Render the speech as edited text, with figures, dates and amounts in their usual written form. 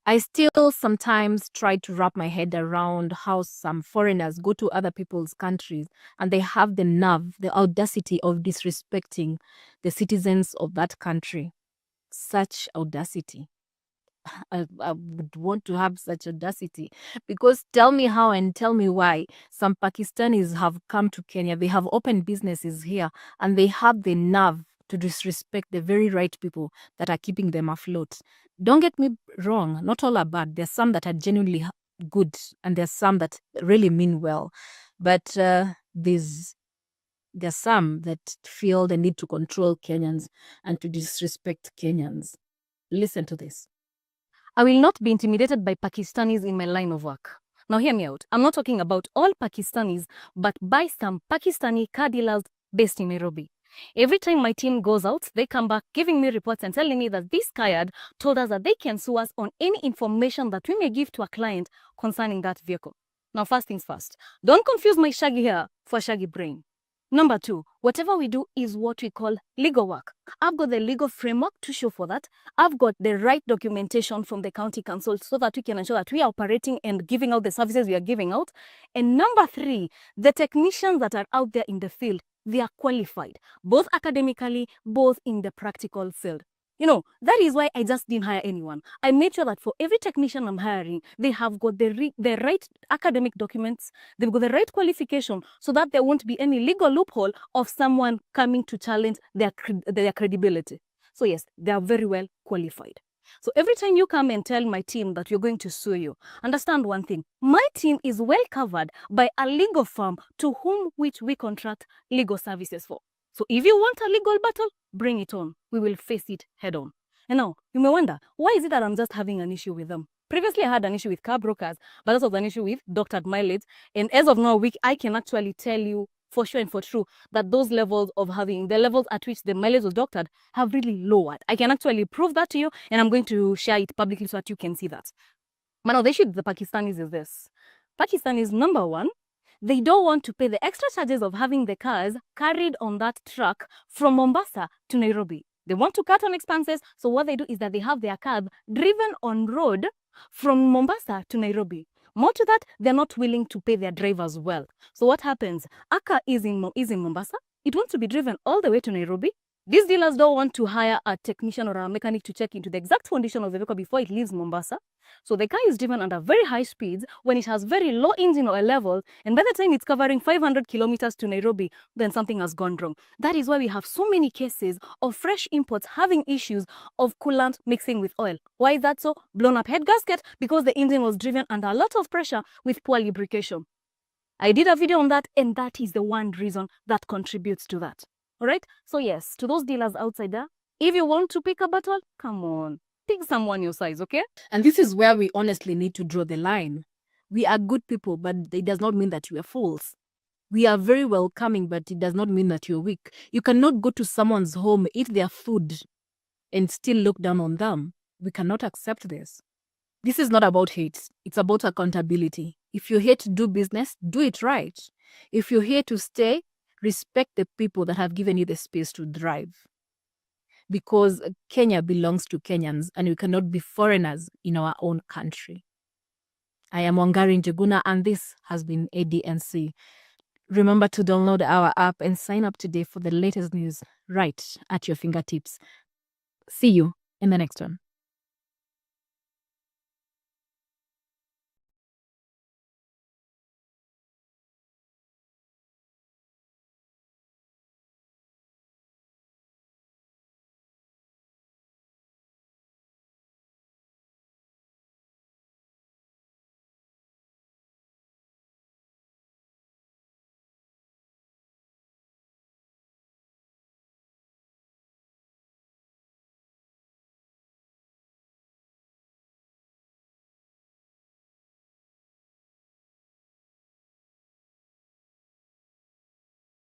I still sometimes try to wrap my head around how some foreigners go to other people's countries and they have the nerve, the audacity of disrespecting the citizens of that country. Such audacity. I would want to have such audacity, because tell me how and tell me why some Pakistanis have come to Kenya, they have opened businesses here, and they have the nerve to disrespect the very right people that are keeping them afloat. Don't get me wrong, not all are bad. There's some that are genuinely good, and there's some that really mean well. But there's some that feel the need to control Kenyans and to disrespect Kenyans. Listen to this. I will not be intimidated by Pakistanis in my line of work. Now hear me out. I'm not talking about all Pakistanis, but by some Pakistani car dealers based in Nairobi. Every time my team goes out, they come back giving me reports and telling me that this Kayad told us that they can sue us on any information that we may give to a client concerning that vehicle. Now, first things first, don't confuse my shaggy hair for shaggy brain. Number two, whatever we do is what we call legal work. I've got the legal framework to show for that. I've got the right documentation from the county council so that we can ensure that we are operating and giving out the services we are giving out. And number three, the technicians that are out there in the field, they are qualified, both academically, both in the practical field. You know, that is why I just didn't hire anyone. I made sure that for every technician I'm hiring, they have got the right academic documents, they've got the right qualification, so that there won't be any legal loophole of someone coming to challenge their credibility. So yes, they are very well qualified. So every time you come and tell my team that you're going to sue you, understand one thing. My team is well covered by a legal firm to whom which we contract legal services for. So if you want a legal battle, bring it on. We will face it head on. And now, you may wonder, why is it that I'm just having an issue with them? Previously, I had an issue with car brokers, but that's also an issue with doctored mileage. And as of now, I can actually tell you for sure and for true that those levels of having, the levels at which the mileage was doctored have really lowered. I can actually prove that to you, and I'm going to share it publicly so that you can see that. But now, the issue with the Pakistanis is this. Pakistanis, number one, they don't want to pay the extra charges of having the cars carried on that truck from Mombasa to Nairobi. They want to cut on expenses, so what they do is that they have their cars driven on road from Mombasa to Nairobi. More to that, they're not willing to pay their drivers well. So what happens? A car is in Mombasa. It wants to be driven all the way to Nairobi. These dealers don't want to hire a technician or a mechanic to check into the exact condition of the vehicle before it leaves Mombasa. So the car is driven under very high speeds when it has very low engine oil levels, and by the time it's covering 500 kilometers to Nairobi, then something has gone wrong. That is why we have so many cases of fresh imports having issues of coolant mixing with oil. Why is that so? Blown up head gasket because the engine was driven under a lot of pressure with poor lubrication. I did a video on that, and that is the one reason that contributes to that. All right? So yes, to those dealers outside there, if you want to pick a battle, come on. Pick someone your size, okay? And this is where we honestly need to draw the line. We are good people, but it does not mean that you are fools. We are very welcoming, but it does not mean that you're weak. You cannot go to someone's home, eat their food, and still look down on them. We cannot accept this. This is not about hate. It's about accountability. If you're here to do business, do it right. If you're here to stay, respect the people that have given you the space to thrive. Because Kenya belongs to Kenyans, and we cannot be foreigners in our own country. I am Wangari Njuguna, and this has been ADNC. Remember to download our app and sign up today for the latest news right at your fingertips. See you in the next one.